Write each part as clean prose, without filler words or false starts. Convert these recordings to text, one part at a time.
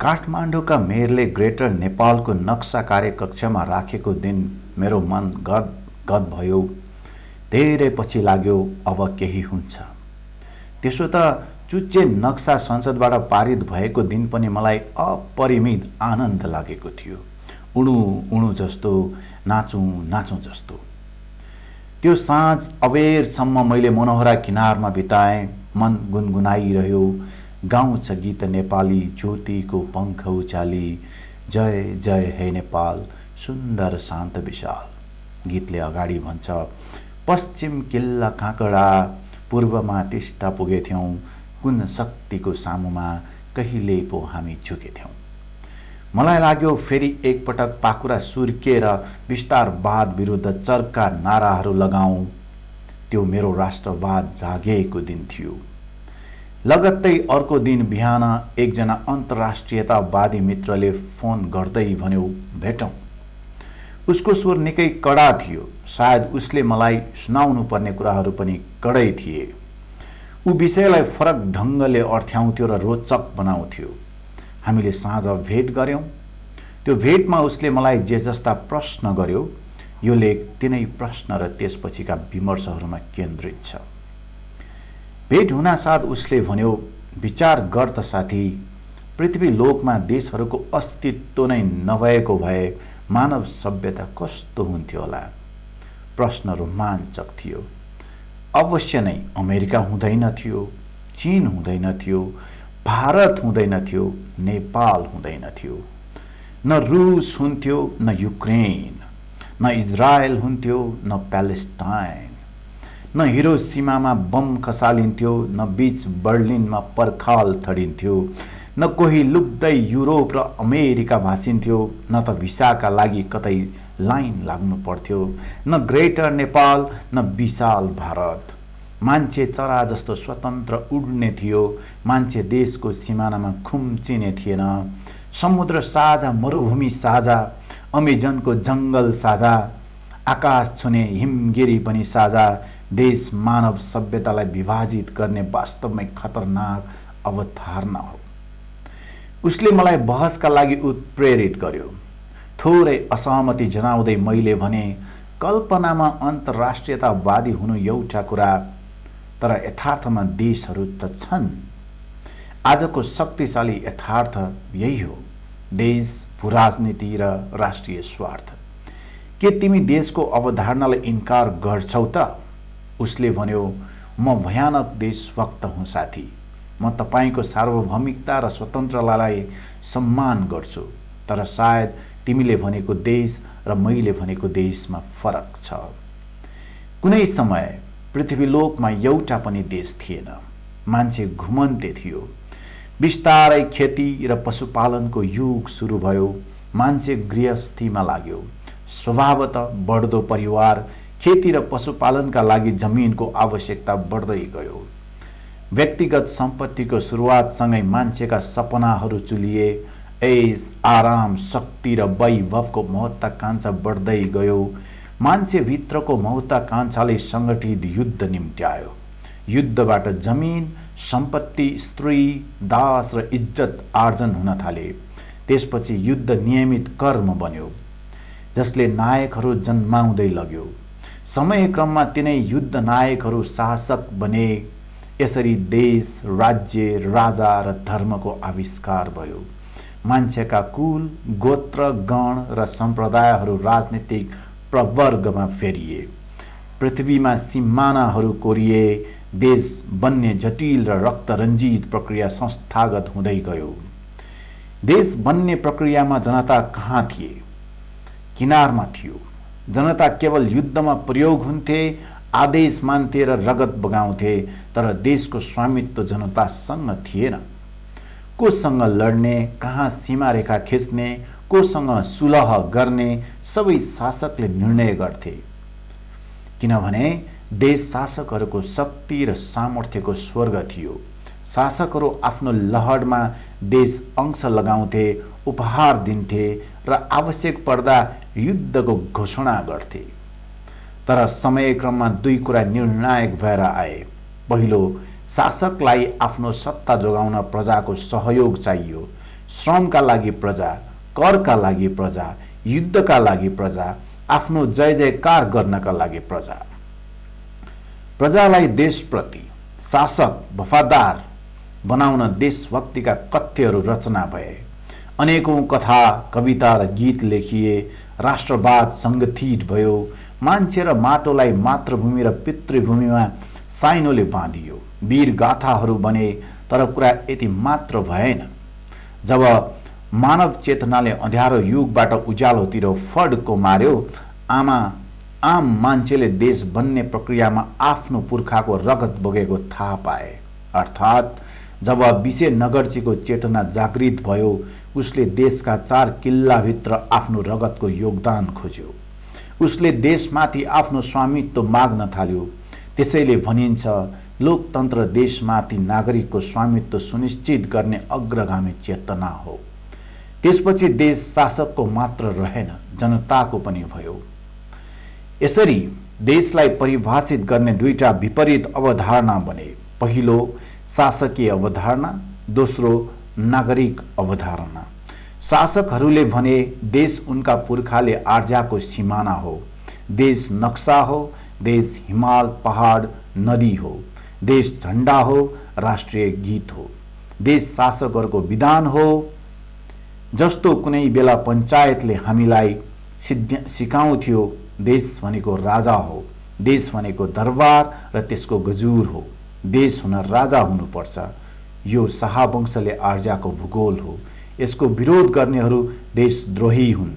काठमाडौँका मेयरले greater नेपालको नक्सा कार्यकक्षमा राखेको दिन मेरो मन गद भयो। धेरै पछि लाग्यो अब केही हुन्छ। त्यसो त चुच्चे नक्सा संसदबाट पारित भएको दिन पनि मलाई अपरिमित आनन्द लागेको थियो। उणु उणु जस्तो, नाचौँ नाचौँ जस्तो। त्यो साँझ अबेरसम्म मैले मनोहरा किनारमा बिताएँ। मन गुनगुनाइरह्यो, गाउँछ गीत नेपाली, ज्योतिको पङ्ख उचाली, जय जय हे नेपाल, सुन्दर शान्त विशाल। गीतले अगाडि भन्छ, पश्चिम किल्ला काँकडा, पूर्वमा टिस्टा पुगेथ्यौँ, कुन शक्तिको सामुमा कहिले पो हामी झुकेथ्यौँ। मलाई लाग्यो फेरि एकपटक पाखुरा सुर्किएर विस्तारवाद विरुद्ध चर्का नाराहरू लगाऊँ। त्यो मेरो राष्ट्रवाद जागेको दिन थियो। लगत्तै अर्को दिन बिहान एकजना अन्तर्राष्ट्रियतावादी मित्रले फोन गर्दै भन्यो, भेटौँ। उसको स्वर निकै कडा थियो। सायद उसले मलाई सुनाउनु पर्ने कुराहरू पनि कडै थिए। ऊ विषयलाई फरक ढङ्गले अर्थ्याउँथ्यो र रोचक बनाउँथ्यो। हामीले साँझ भेट गऱ्यौँ। त्यो भेटमा उसले मलाई जे जस्ता प्रश्न गर्यो, यो लेख तिनै प्रश्न र त्यसपछिका विमर्शहरूमा केन्द्रित छ। भेट हुनासाथ उसले भन्यो, विचार गर त साथी, पृथ्वी लोकमा देशहरूको अस्तित्व नै नभएको भए मानव सभ्यता कस्तो हुन्थ्यो होला। प्रश्न रोमाञ्चक थियो। अवश्य नै अमेरिका हुँदैन थियो, चीन हुँदैन थियो, भारत हुँदैन थियो, नेपाल हुँदैन थियो, न रुस हुन्थ्यो, न युक्रेन, न इजरायल हुन्थ्यो, न प्यालेस्टाइन, न हिरोसिमामा बम खसालिन्थ्यो, न बीच बर्लिनमा पर्खाल थडिन्थ्यो, न कोही लुक्दै युरोप र अमेरिका भाँसिन्थ्यो, न त भिसाका लागि कतै लाइन लाग्नु पर्थ्यो, न ग्रेटर नेपाल, न विशाल भारत। मान्छे चरा जस्तो स्वतन्त्र उड्ने थियो। मान्छे देशको सिमानामा खुम्चिने थिएन। समुद्र साझा, मरुभूमि साझा, अमेजनको जङ्गल साझा, आकाश छुने हिमगिरी पनि साझा। देश मानव सभ्यतालाई विभाजित गर्ने वास्तवमै खतरनाक अवधारणा हो। उसले मलाई बहसका लागि उत्प्रेरित गर्यो। थोरै असहमति जनाउँदै मैले भने, कल्पनामा अन्तर्राष्ट्रियतावादी हुनु एउटा कुरा, तर यथार्थमा देशहरू त छन्। आजको शक्तिशाली यथार्थ यही हो, देश, भूराजनीति र राष्ट्रिय स्वार्थ। के तिमी देशको अवधारणालाई इन्कार गर्छौ त? उसले भन्यो, म भयानक देशभक्त हुँ साथी। म तपाईँको सार्वभौमिकता र स्वतन्त्रतालाई सम्मान गर्छु, तर सायद तिमीले भनेको देश र मैले भनेको देशमा फरक छ। कुनै समय पृथ्वीलोकमा एउटा पनि देश थिएन। मान्छे घुमन्ते थियो। बिस्तारै खेती र पशुपालनको युग सुरु भयो। मान्छे गृहस्थीमा लाग्यो। स्वभावतः बढ्दो परिवार, खेती र पशुपालनका लागि जमिनको आवश्यकता बढ्दै गयो। व्यक्तिगत सम्पत्तिको सुरुवातसँगै मान्छेका सपनाहरू चुलिए। ऐस, आराम, शक्ति र वैभवको महत्त्वाकांक्षा बढ्दै गयो। मान्छेभित्रको महत्त्वाकांक्षाले सङ्गठित युद्ध निम्त्यायो। युद्धबाट जमिन, सम्पत्ति, स्त्री, दास र इज्जत आर्जन हुन थाले। त्यसपछि युद्ध नियमित कर्म बन्यो, जसले नायकहरू जन्माउँदै लग्यो। समयक्रममा तिनै युद्ध नायकहरू शासक बने। यसरी देश, राज्य, राजा र धर्मको आविष्कार भयो। मान्छेका कुल, गोत्र, गण र सम्प्रदायहरू राजनीतिक प्रवर्गमा फेरिए। पृथ्वीमा सिमानाहरू कोरिए। देश बन्ने जटिल र रक्तरञ्जित प्रक्रिया संस्थागत हुँदै गयो। देश बन्ने प्रक्रियामा जनता कहाँ थिए? किनारमा थियो। जनता केवल युद्धमा प्रयोग हुन्थे, आदेश मान्थे र रगत बगाउँथे, तर देशको स्वामित्व जनतासँग थिएन। कोसँग लड्ने, कहाँ सीमा रेखा खिच्ने, कोसँग सुलह गर्ने, सबै शासकले निर्णय गर्थे। किनभने देश शासकहरूको शक्ति र सामर्थ्यको स्वर्ग थियो। शासकहरू आफ्नो लहडमा देश अंश लगाउँथे, उपहार दिन्थे र आवश्यक पर्दा युद्धको घोषणा गर्थे। तर समयक्रममा दुई कुरा निर्णायक भएर आए। पहिलो, शासकलाई आफ्नो सत्ता जोगाउन प्रजाको सहयोग चाहियो। श्रमका लागि प्रजा, करका लागि प्रजा, युद्धका लागि प्रजा, आफ्नो जय जयकार गर्नका लागि प्रजा। प्रजालाई देशप्रति शासक वफादार बनाउन देशभक्तिका कथ्यहरू रचना भए। अनेकौं कथा, कविता र गीत लेखिए। राष्ट्रवाद सङ्गठित भयो। मान्छे र माटोलाई मातृभूमि र पितृभूमिमा साइनोले बाँधियो। वीर गाथाहरू बने। तर कुरा यति मात्र भएन। जब मानव चेतनाले अँध्यारो युगबाट उज्यालोतिर फड्को मार्यो, आम मान्छेले देश बन्ने प्रक्रियामा आफ्नो पुर्खाको रगत बगेको थाहा पाए। अर्थात् जब विजयनगरजीको चेतना जागृत भयो, उसले देशका 4 किल्लाभित्र आफ्नो रगतको योगदान खोज्यो। उसले देशमाथि आफ्नो स्वामित्व माग्न थाल्यो। त्यसैले भनिन्छ, लोकतन्त्र देशमाथि नागरिकको स्वामित्व सुनिश्चित गर्ने अग्रगामी चेतना हो। त्यसपछि देश शासकको मात्र रहेन, जनताको पनि भयो। यसरी देशलाई परिभाषित गर्ने दुईटा विपरीत अवधारणा बने। पहिलो शासकीय अवधारणा, दोस्रो नागरिक अवधारणा। शासकहरूले भने देश उनका पुर्खाले आर्जाको सिमाना हो। देश नक्सा हो। देश हिमाल, पहाड, नदी हो। देश झण्डा हो, राष्ट्रिय गीत हो। देश शासकहरूको विधान हो। जस्तो कुनै बेला पञ्चायतले हामीलाई सिकाउँथ्यो, देश भनेको राजा हो। देश भनेको दरबार र त्यसको गजुर हो। देश हुन राजा हुनुपर्छ। यो शाहवंशले आर्जाको भूगोल हो। यसको विरोध गर्नेहरू देशद्रोही हुन्।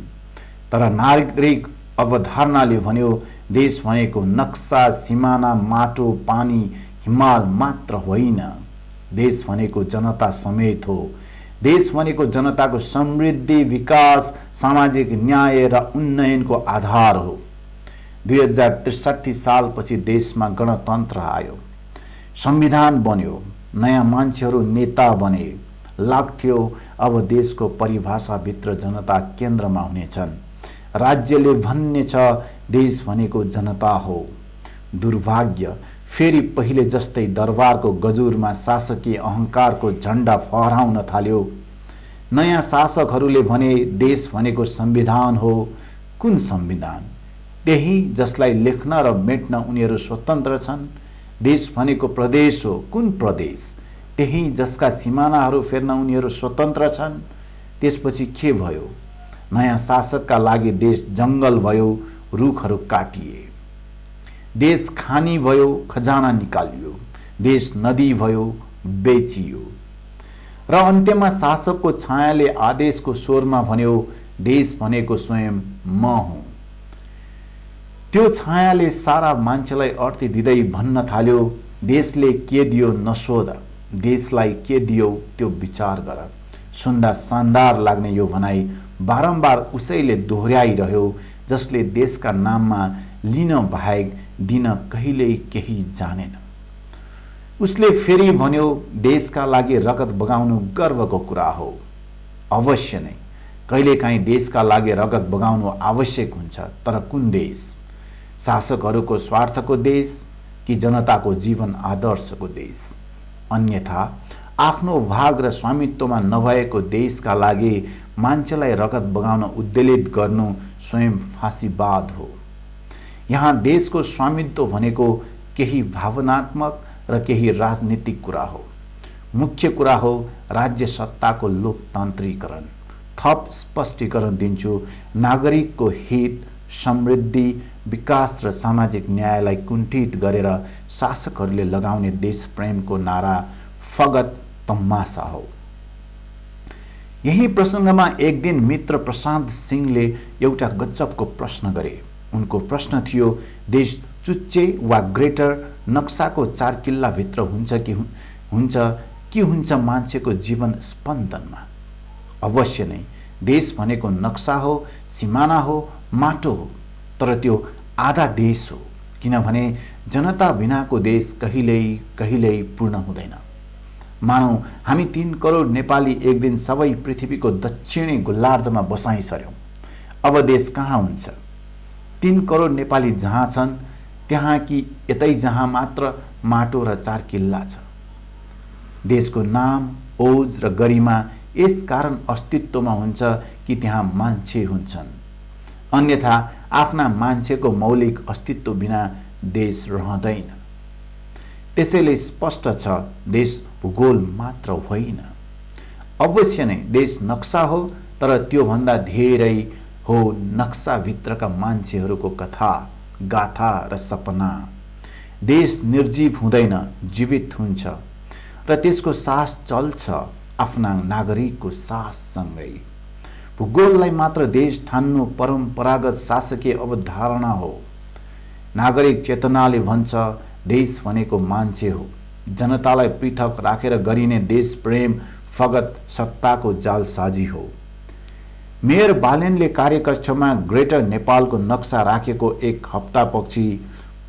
तर नागरिक अवधारणाले भन्यो, देश भनेको नक्सा, सिमाना, माटो, पानी, हिमाल मात्र होइन। देश भनेको जनता समेत हो। देश भनेको जनताको समृद्धि, विकास, सामाजिक न्याय र उन्नयनको आधार हो। 2063 सालपछि देशमा गणतन्त्र आयो। संविधान बन्यो। नयाँ मान्छेहरू नेता बने। लाग्थ्यो अब देशको परिभाषाभित्र जनता केन्द्रमा हुनेछन्। राज्यले भन्ने छ, देश भनेको जनता हो। दुर्भाग्य, फेरि पहिले जस्तै दरबारको गजुरमा शासकीय अहङ्कारको झण्डा फहराउन थाल्यो। नयाँ शासकहरूले भने देश भनेको संविधान हो। कुन संविधान? त्यही जसलाई लेख्न र मेट्न उनीहरू स्वतन्त्र छन्। देश भनेको प्रदेश हो। कुन प्रदेश? त्यही जसका सिमानाहरू फेर्न उनीहरू स्वतन्त्र छन्। त्यसपछि के भयो? नयाँ शासकका लागि देश जङ्गल भयो, रुखहरू काटिए। देश खानी भयो, खजाना निकालियो। देश नदी भयो, बेचियो। र अन्त्यमा शासकको छायाले आदेशको स्वरमा भन्यो, देश भनेको स्वयं म हुँ। त्यो छायाले सारा मान्छेलाई अर्थी दिँदै भन्न थाल्यो, देशले के दियो नसोध, देशलाई के दियो त्यो विचार गर। सुन्दा शानदार लाग्ने यो भनाइ बारम्बार उसैले दोहोर्याइरह्यो, जसले देशका नाममा लिन बाहेक दिन कहिल्यै केही जानेन। उसले फेरि भन्यो, देशका लागि रगत बगाउनु गर्वको कुरा हो। अवश्य नै कहिलेकाहीँ देशका लागि रगत बगाउनु आवश्यक हुन्छ। तर कुन देश? शासकहरूको स्वार्थको देश कि जनताको जीवन आदर्शको देश? अन्यथा आफ्नो भाग र स्वामित्वमा नभएको देशका लागि मान्छेलाई रगत बगाउन उद्वेलित गर्नु स्वयं फाँसीवाद हो। यहाँ देशको स्वामित्व भनेको केही भावनात्मक र केही राजनीतिक कुरा हो। मुख्य कुरा हो राज्य सत्ताको लोकतान्त्रिकरण। थप स्पष्टीकरण दिन्छु, नागरिकको हित, समृद्धि, विकास र सामाजिक न्यायलाई कुण्ठित गरेर शासकहरूले लगाउने देश प्रेमको नारा फगत तमासा हो। यही प्रसङ्गमा एक दिन मित्र प्रशान्त सिंहले एउटा गजबको प्रश्न गरे। उनको प्रश्न थियो, देश चुच्चे वा ग्रेटर नक्साको 4 किल्लाभित्र हुन्छ कि हुन्छ मान्छेको जीवन स्पन्दनमा? अवश्य नै देश भनेको नक्सा हो, सिमाना हो, माटो हो। तर त्यो आधा देश हो, किनभने जनता बिनाको देश कहिल्यै पूर्ण हुँदैन। मानौ हामी 3 करोड नेपाली एक दिन सबै पृथ्वीको दक्षिणी गोलार्धमा बसाइसर्यौँ। अब देश कहाँ हुन्छ? 3 करोड नेपाली जहाँ छन् त्यहाँ कि यतै जहाँ मात्र माटो र 4 किल्ला छ? देशको नाम, ओज र गरिमा यस कारण अस्तित्वमा हुन्छ कि त्यहाँ मान्छे हुन्छन्, अन्यथा आफ्ना मान्छेको मौलिक अस्तित्व बिना देश रहँदैन। त्यसैले स्पष्ट छ, देश भूगोल मात्र होइन। अवश्य नै देश नक्सा हो, तर त्योभन्दा धेरै हो नक्साभित्रका मान्छेहरूको कथा, गाथा र सपना। देश निर्जीव हुँदैन, जीवित हुन्छ र त्यसको सास चल्छ आफ्ना नागरिकको साससँगै। भूगोललाई मात्र देश ठान्नु परम्परागत शासकीय अवधारणा हो। नागरिक चेतनाले भन्छ, देश भनेको मान्छे हो। जनतालाई पृथक राखेर गरिने देश प्रेम फगत सत्ताको जालसाजी हो। मेयर बालेनले कार्यकक्षमा ग्रेटर नेपालको नक्सा राखेको एक हप्तापछि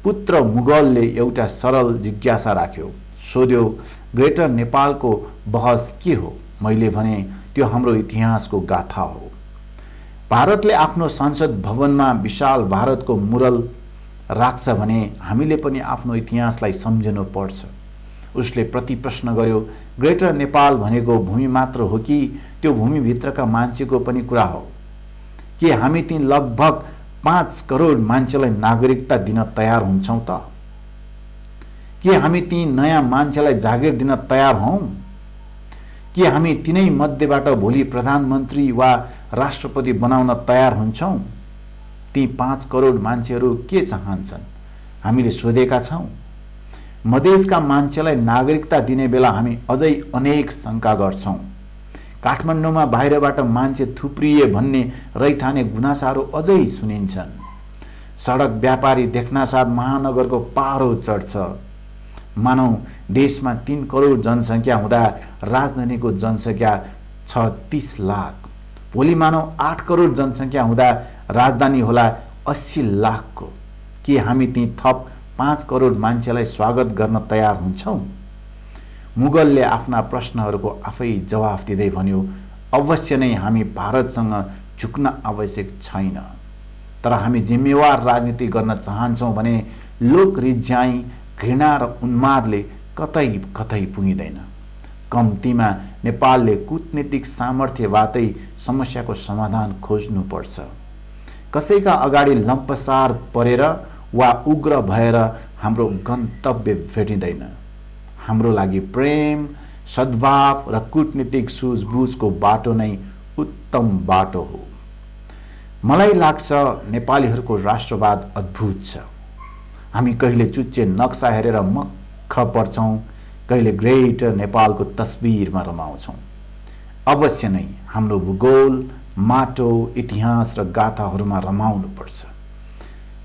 पुत्र मुगलले एउटा सरल जिज्ञासा राख्यो। सोध्यो, ग्रेटर नेपालको बहस के हो? मैले भने, त्यो हाम्रो इतिहासको गाथा हो। भारतले आफ्नो संसद भवनमा विशाल भारतको मुरल राख्छ भने हामीले पनि आफ्नो इतिहासलाई सम्झनु पर्छ। उसले प्रति प्रश्न गर्यो, ग्रेटर नेपाल भनेको भूमि मात्र हो कि त्यो भूमिभित्रका मान्छेको पनि कुरा हो? के हामी ती लगभग 5 करोड मान्छेलाई नागरिकता दिन तयार हुन्छौँ त? के हामी ती नयाँ मान्छेलाई जागिर दिन तयार हौँ? के हामी तिनै मध्येबाट भोलि प्रधानमन्त्री वा राष्ट्रपति बनाउन तयार हुन्छौँ? ती 5 करोड मान्छेहरू के चाहन्छन्? हामीले सोधेका छौँ। मधेसका मान्छेलाई नागरिकता दिने बेला हामी अझै अनेक शङ्का गर्छौँ। काठमाडौँमा बाहिरबाट मान्छे थुप्रिए भन्ने रैथाने गुनासाहरू अझै सुनिन्छन्। सडक व्यापारी देख्नासाथ महानगरको पारो चढ्छ। मानौ देशमा 3 करोड जनसङ्ख्या हुँदा राजधानीको जनसङ्ख्या छ 30 लाख। भोलि मानौ 8 करोड जनसङ्ख्या हुँदा राजधानी होला 80 लाखको। के हामी ती थप 5 करोड मान्छेलाई स्वागत गर्न तयार हुन्छौँ? मुगलले आफ्ना प्रश्नहरूको आफै जवाफ दिँदै भन्यो, अवश्य नै हामी भारतसँग झुक्न आवश्यक छैन। तर हामी जिम्मेवार राजनीति गर्न चाहन्छौँ भने लोक रिझ्याइ, घृणा र उन्मादले कतै कतै पुगिँदैन। कम्तीमा नेपालले कूटनीतिक सामर्थ्यबाटै समस्याको समाधान खोज्नुपर्छ। कसैका अगाडि लम्पसार परेर वा उग्र भएर हाम्रो गन्तव्य भेटिँदैन। हाम्रो लागि प्रेम, सद्भाव र कूटनीतिक सुझबुझको बाटो नै उत्तम बाटो हो। मलाई लाग्छ नेपालीहरूको राष्ट्रवाद अद्भुत छ। हामी कहिले चुच्चे नक्सा हेरेर मक्ख पर्छौँ, कहिले ग्रेटर नेपालको तस्बिरमा रमाउँछौँ। अवश्य नै हाम्रो भूगोल, माटो, इतिहास र गाथाहरूमा रमाउनुपर्छ।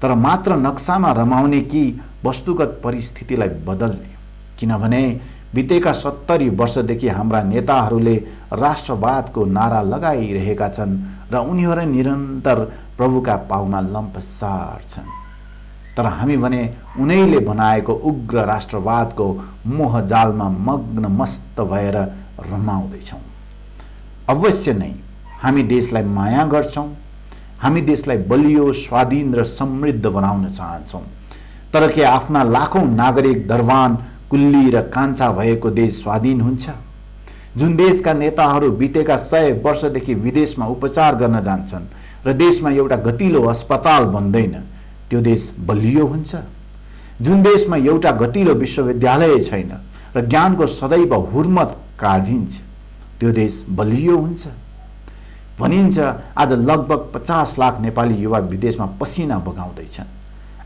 तर मात्र नक्सामा रमाउने कि वस्तुगत परिस्थितिलाई बदल्ने? किनभने बितेका 70 वर्षदेखि हाम्रा नेताहरूले राष्ट्रवादको नारा लगाइरहेका छन् र उनीहरू निरन्तर प्रभुका पाउमा लम्पसार छन्। तर हामी भने उनीहरूले बनाएको उग्र राष्ट्रवादको मोहजालमा मग्न मस्त भएर रमाउँदैछौँ। अवश्य नै हामी देशलाई माया गर्छौँ। हामी देशलाई बलियो, स्वाधीन र समृद्ध बनाउन चाहन्छौँ। तर के आफ्ना लाखौं नागरिक दरबान, कुल्ली र कान्छा भएको देश स्वाधीन हुन्छ? जुन देशका नेताहरू बितेका 100 वर्षदेखि विदेशमा उपचार गर्न जान्छन् र देशमा एउटा गतिलो अस्पताल बन्दैन, त्यो देश बलियो हुन्छ? जुन देशमा एउटा गतिलो विश्वविद्यालय छैन र ज्ञानको सदैव हुर्मत काढिन्छ, त्यो देश बलियो हुन्छ? भनिन्छ आज लगभग 50 लाख नेपाली युवा विदेशमा पसिना बगाउँदैछन्।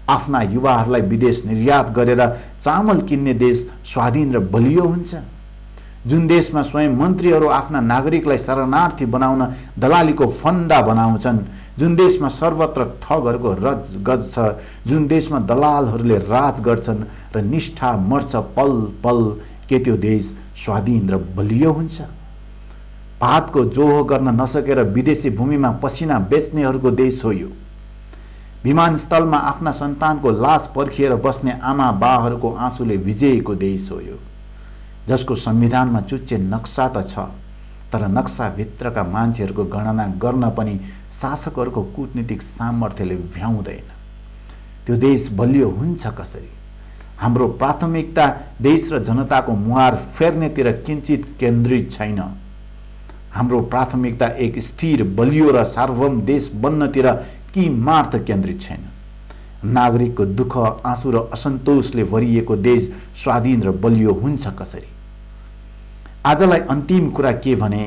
आफ्ना युवाहरूलाई विदेश निर्यात गरेर चामल किन्ने देश स्वाधीन र बलियो हुन्छ? जुन देशमा स्वयं मन्त्रीहरू आफ्ना नागरिकलाई शरणार्थी बनाउन दलालीको फन्दा बनाउँछन्, जुन देशमा सर्वत्र ठगहरूको रजगज छ, जुन देशमा दलालहरूले राज गर्छन् र निष्ठा मर्छ पल पल, के त्यो देश स्वाधीन र बलियो हुन्छ? भातको जोहो गर्न नसकेर विदेशी भूमिमा पसिना बेच्नेहरूको देश हो यो। विमानस्थलमा आफ्ना सन्तानको लास पर्खिएर बस्ने आमा बाहरूको आँसुले भिजेको देश हो यो। जसको संविधानमा चुच्चे नक्सा त छ, तर नक्साभित्रका मान्छेहरूको गणना गर्न पनि शासकहरूको कूटनीतिक सामर्थ्यले भ्याउँदैन। त्यो देश बलियो हुन्छ कसरी? हाम्रो प्राथमिकता देश र जनताको मुहार फेर्नेतिर किञ्चित केन्द्रित छैन। हाम्रो प्राथमिकता एक स्थिर बलियो र सार्वभौम देश बन्नतिर कि मार्थ केन्द्रित छैन। नागरिकको दुःख, आँसु र असन्तोषले भरिएको देश स्वाधीन र बलियो हुन्छ कसरी? आजलाई अन्तिम कुरा के भने,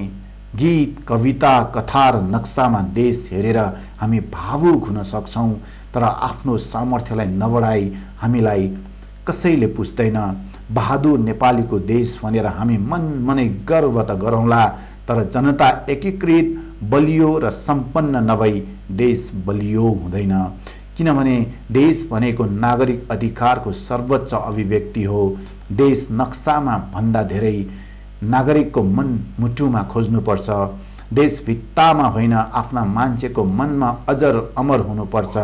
गीत, कविता, कथा र नक्सामा देश हेरेर हामी भावुक हुन सक्छौँ, तर आफ्नो सामर्थ्यलाई नबढाई हामीलाई कसैले पुज्दैन। बहादुर नेपालीको देश भनेर हामी मनमनै गर्व त गरौँला, तर जनता एकीकृत, बलियो र सम्पन्न नभई देश बलियो हुँदैन। किनभने देश भनेको नागरिक अधिकारको सर्वोच्च अभिव्यक्ति हो। देश नक्सामा भन्दा धेरै नागरिकको मन मुटुमा खोज्नुपर्छ। देश भित्तामा होइन, आफ्ना मान्छेको मनमा अजर अमर हुनुपर्छ।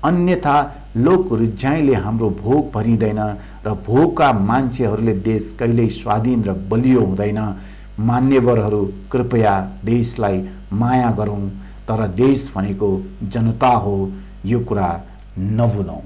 अन्यथा लोक रुझाइले हाम्रो भोग भरिँदैन र भोगका मान्छेहरूले देश कहिल्यै स्वाधीन र बलियो हुँदैन। मान्यवरहरू, कृपया देशलाई माया गरौँ, तर देश भनेको जनता हो, यो कुरा नभुलौँ।